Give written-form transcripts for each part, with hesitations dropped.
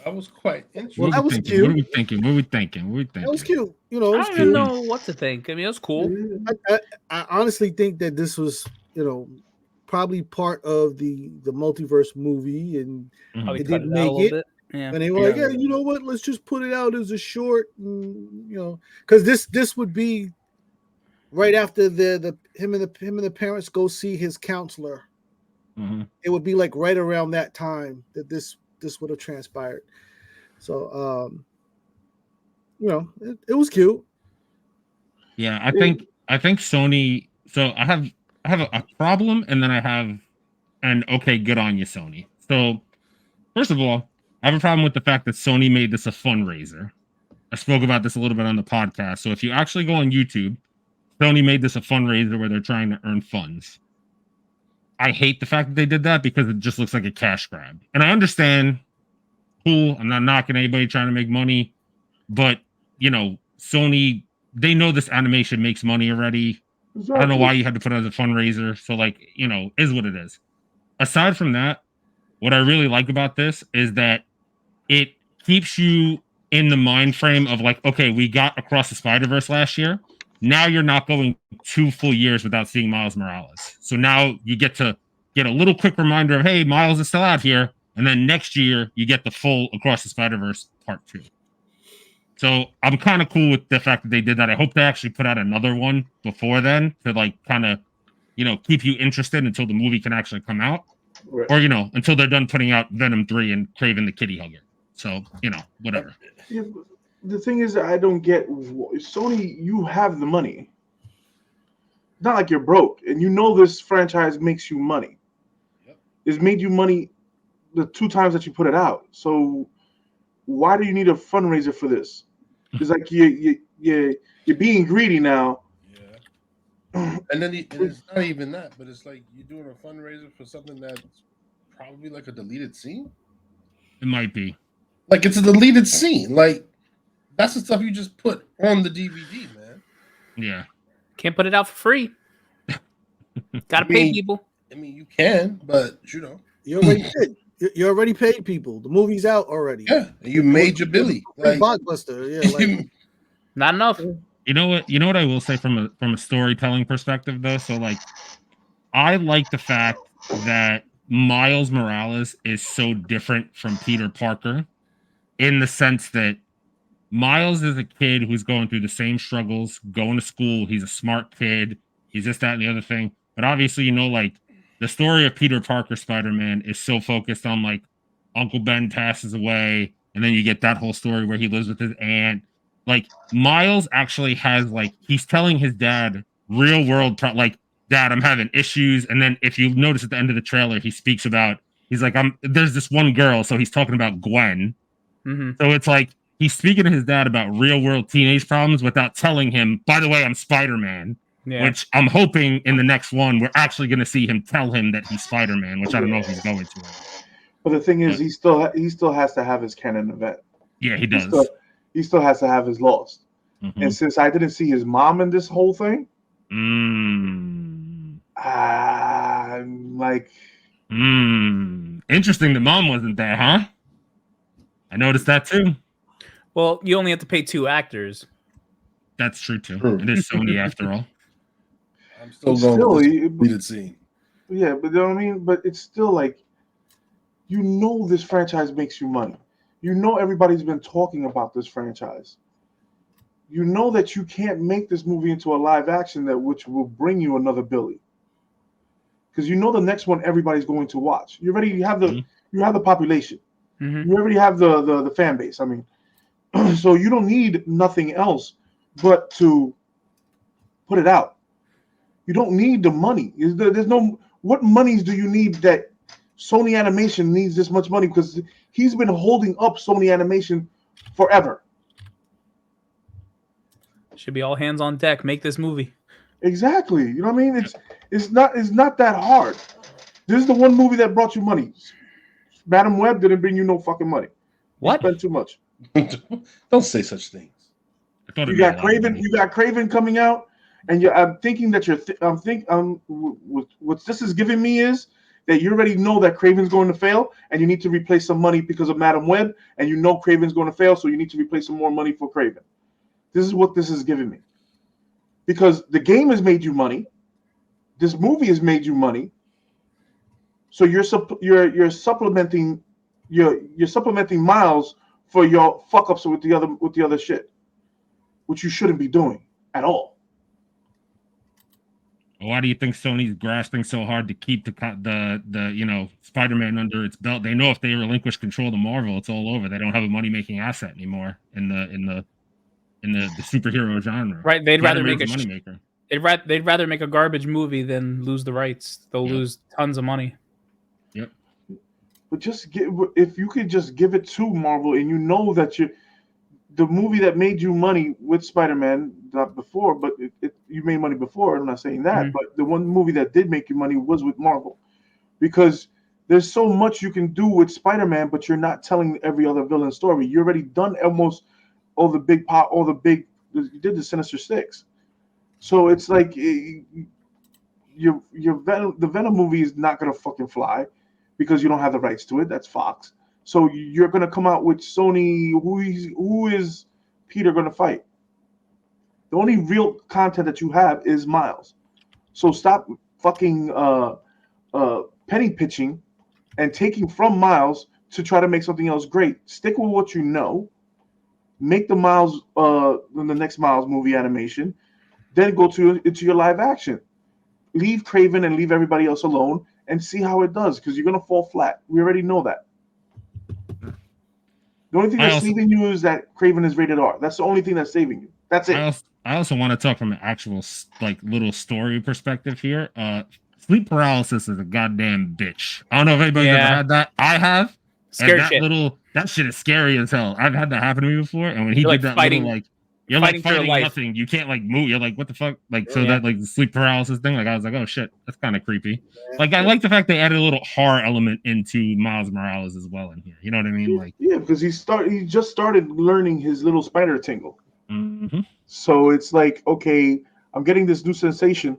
That was quite interesting. Well, that was cute. What are we thinking? That was cute. You know, it was I don't cute. even know what to think. I mean, it was cool. I honestly think that this was, you know, probably part of the multiverse movie, and Probably it cut didn't it out a make little it. bit. Yeah. And they were like, yeah, you know what? Let's just put it out as a short, you know, because this would be right after him and the parents go see his counselor. Mm-hmm. It would be like right around that time that this would have transpired. So, you know, it was cute. Yeah, I think Sony. So I have a problem, and then I have an okay, good on you, Sony. So first of all, I have a problem with the fact that Sony made this a fundraiser. I spoke about this a little bit on the podcast. So if you actually go on YouTube, Sony made this a fundraiser where they're trying to earn funds. I hate the fact that they did that because it just looks like a cash grab. And I understand, cool, I'm not knocking anybody trying to make money, but, you know, Sony, they know this animation makes money already. Exactly. I don't know why you had to put it as a fundraiser. So, like, you know, is what it is. Aside from that, what I really like about this is that it keeps you in the mind frame of like, okay, we got Across the Spider-Verse last year. Now you're not going 2 full years without seeing Miles Morales. So now you get to get a little quick reminder of, hey, Miles is still out here. And then next year you get the full Across the Spider-Verse Part 2. So I'm kind of cool with the fact that they did that. I hope they actually put out another one before then to like kind of, you know, keep you interested until the movie can actually come out. Right. Or, you know, until they're done putting out Venom 3 and Kraven the Kitty Hugger. So, you know, whatever. Yeah, the thing is, I don't get Sony. You have the money. It's not like you're broke, and you know this franchise makes you money. Yep. It's made you money the 2 times that you put it out. So why do you need a fundraiser for this? It's like you're being greedy now. Yeah. And then it's not even that, but it's like you're doing a fundraiser for something that's probably like a deleted scene. It might be. Like it's a deleted scene. Like that's the stuff you just put on the DVD, man. Yeah. Can't put it out for free. Gotta pay people. I mean, you can, but you know. You already did. You already paid people. The movie's out already. Yeah. You made your Billy. Like, blockbuster. Yeah. Like, not enough. You know what I will say from a storytelling perspective though? So like I like the fact that Miles Morales is so different from Peter Parker in the sense that Miles is a kid who's going through the same struggles, going to school. He's a smart kid. He's this, that, and the other thing. But obviously, you know, like the story of Peter Parker Spider-Man is so focused on like Uncle Ben passes away. And then you get that whole story where he lives with his aunt. Like Miles actually has like, he's telling his dad real world, like, Dad, I'm having issues. And then if you notice at the end of the trailer, he speaks about, he's like, there's this one girl. So he's talking about Gwen. Mm-hmm. So it's like, he's speaking to his dad about real world teenage problems without telling him, by the way, I'm Spider-Man, which I'm hoping in the next one, we're actually going to see him tell him that he's Spider-Man, which I don't know if he's going to. But the thing is, he still has to have his canon event. Yeah, he does. He still has to have his Lost. Mm-hmm. And since I didn't see his mom in this whole thing, I'm like, interesting. The mom wasn't there, huh? I noticed that too. Well, you only have to pay 2 actors. That's true too. It is Sony after all. I'm still going with this scene. Yeah, but you know what I mean? But it's still like, you know, this franchise makes you money. You know, everybody's been talking about this franchise. You know that you can't make this movie into a live action which will bring you another Billy. Because you know the next one everybody's going to watch. You have the population. Mm-hmm. You already have the fan base. I mean, so you don't need nothing else but to put it out. You don't need the money. There's no, what monies do you need that Sony Animation needs this much money? Because he's been holding up Sony Animation forever. Should be all hands on deck. Make this movie. Exactly. You know what I mean? It's not that hard. This is the one movie that brought you money. Madam Web didn't bring you no fucking money. What? You spent too much. Don't say such things. You got Kraven. You got Kraven coming out, and I'm thinking that what this is giving me is that you already know that Craven's going to fail, and you need to replace some money because of Madam Web, and you know Craven's going to fail, so you need to replace some more money for Craven. This is what this is giving me. Because the game has made you money, this movie has made you money, so you're supplementing you're supplementing Miles for your fuck ups with the other shit, which you shouldn't be doing at all. Why do you think Sony's grasping so hard to keep the Spider-Man under its belt? They know if they relinquish control to Marvel, it's all over. They don't have a money-making asset anymore in the superhero genre. Right? They'd rather make a moneymaker. They'd rather make a garbage movie than lose the rights. They'll lose tons of money. Yep. But if you could just give it to Marvel, and you know that the movie that made you money with Spider-Man, not before, but you made money before. I'm not saying that, but the one movie that did make you money was with Marvel, because there's so much you can do with Spider-Man, but you're not telling every other villain story. You already done almost all the big. You did the Sinister Six, so it's like the Venom movie is not gonna fucking fly because you don't have the rights to it. That's Fox. So you're gonna come out with Sony. Who is Peter gonna fight? The only real content that you have is Miles. So stop fucking penny pitching and taking from Miles to try to make something else great. Stick with what you know. Make the Miles the next Miles movie animation. Then go into your live action. Leave Craven and leave everybody else alone and see how it does, because you're gonna fall flat. We already know that. The only thing that's saving you is that Craven is rated R. That's the only thing that's saving you. That's it. I also want to talk from an actual little story perspective here. Sleep paralysis is a goddamn bitch. I don't know if anybody's ever had that. I have. Scary shit. That shit is scary as hell. I've had that happen to me before, and when he did that you're fighting nothing. You can't move. You're like, what the fuck? That the sleep paralysis thing. I was like, oh shit, that's kind of creepy. I like the fact they added a little horror element into Miles Morales as well in here. You know what I mean? Because he just started learning his little spider tingle. Mm-hmm. So it's like, okay, I'm getting this new sensation.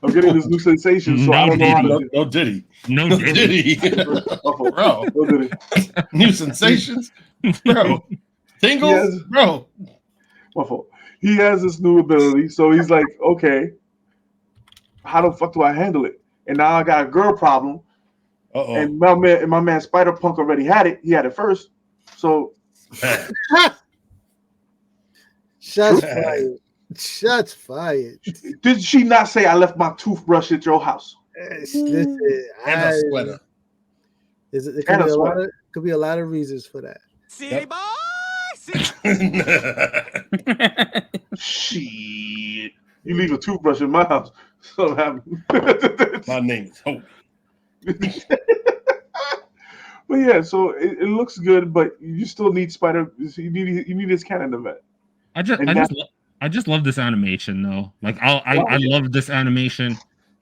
So I don't know how to. No Diddy. No Diddy. Bro. No Diddy. New sensations, bro. Tingles, bro. My fault. He has this new ability, so he's like, okay, how the fuck do I handle it? And now I got a girl problem. And my man Spider Punk already had it. He had it first. So shots fired. Shots fired. Did she not say I left my toothbrush at your house? Listen, and a sweater. It could be a lot of reasons for that. City boy. Shit. You leave a toothbrush in my house. So my name is Hope. But yeah, so it looks good, but you still need Spider. You need his canon event. I just love this animation though. I love this animation.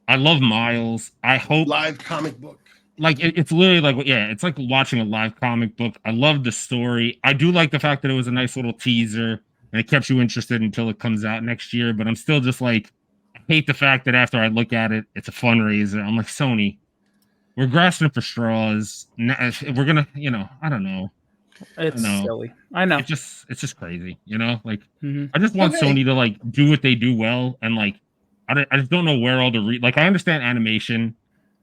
I love Miles. I hope live comic book. It's literally it's like watching a live comic book. I love the story. I do like the fact that it was a nice little teaser and it kept you interested until it comes out next year. But I'm still just I hate the fact that after I look at it, it's a fundraiser. I'm like, Sony, we're grasping for straws. We're gonna, I don't know. It's silly. I know. It's just crazy, I just want Sony to do what they do well, and I just don't know where all the I understand animation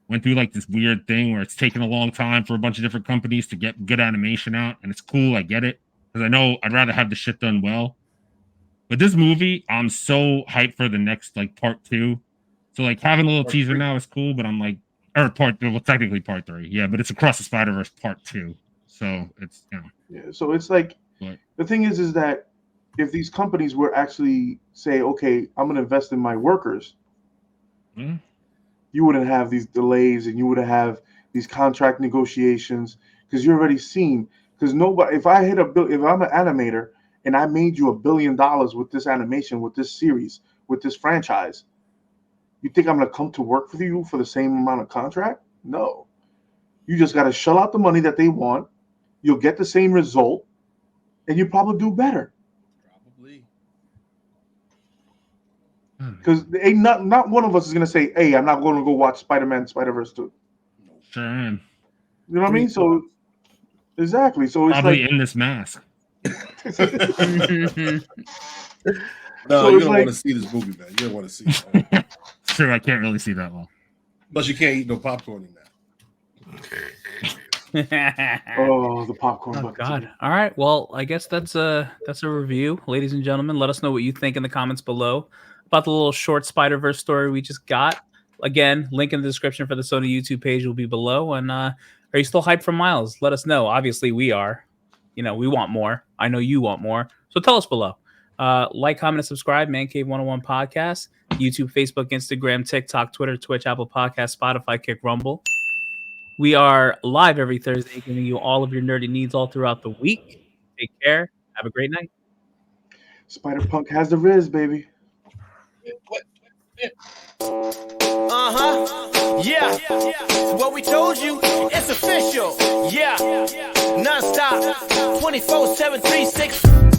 went through this weird thing where it's taken a long time for a bunch of different companies to get good animation out, and it's cool. I get it, because I know I'd rather have the shit done well. But this movie, I'm so hyped for the next part 2. So having a little teaser now is cool, but I'm technically part 3. Yeah, but it's Across the Spider-Verse part 2. So it's so it's the thing is that if these companies were actually say, okay, I'm gonna invest in my workers, you wouldn't have these delays and you wouldn't have these contract negotiations, because you're already seen. Because nobody, if I'm an animator and I made you $1 billion with this animation, with this series, with this franchise, you think I'm gonna come to work for you for the same amount of contract? No. You just gotta shell out the money that they want. You'll get the same result, and you probably do better. Probably. Because ain't not one of us is gonna say, "Hey, I'm not going to go watch Spider-Man Spider-Verse 2." Sure am. You know what I mean? So exactly. So it's Probably like in this mask. No, So you it's don't like- want to see this movie, man. You don't want to see it. Sure, I can't really see that well. Plus, you can't eat no popcorn in that. oh, the popcorn. Oh bucket. God! All right. Well, I guess that's a review, ladies and gentlemen. Let us know what you think in the comments below about the little short Spider-Verse story we just got. Again, link in the description for the Sony YouTube page will be below. And are you still hyped for Miles? Let us know. Obviously, we are. You know, we want more. I know you want more. So tell us below. Like, comment, and subscribe. Mancave101 Podcast. YouTube, Facebook, Instagram, TikTok, Twitter, Twitch, Apple Podcasts, Spotify, Kick, Rumble. We are live every Thursday, giving you all of your nerdy needs all throughout the week. Take care. Have a great night. Spider-Punk has the Riz, baby. Yeah. What we told you, it's official. Yeah. Non-stop. 24/7, 365.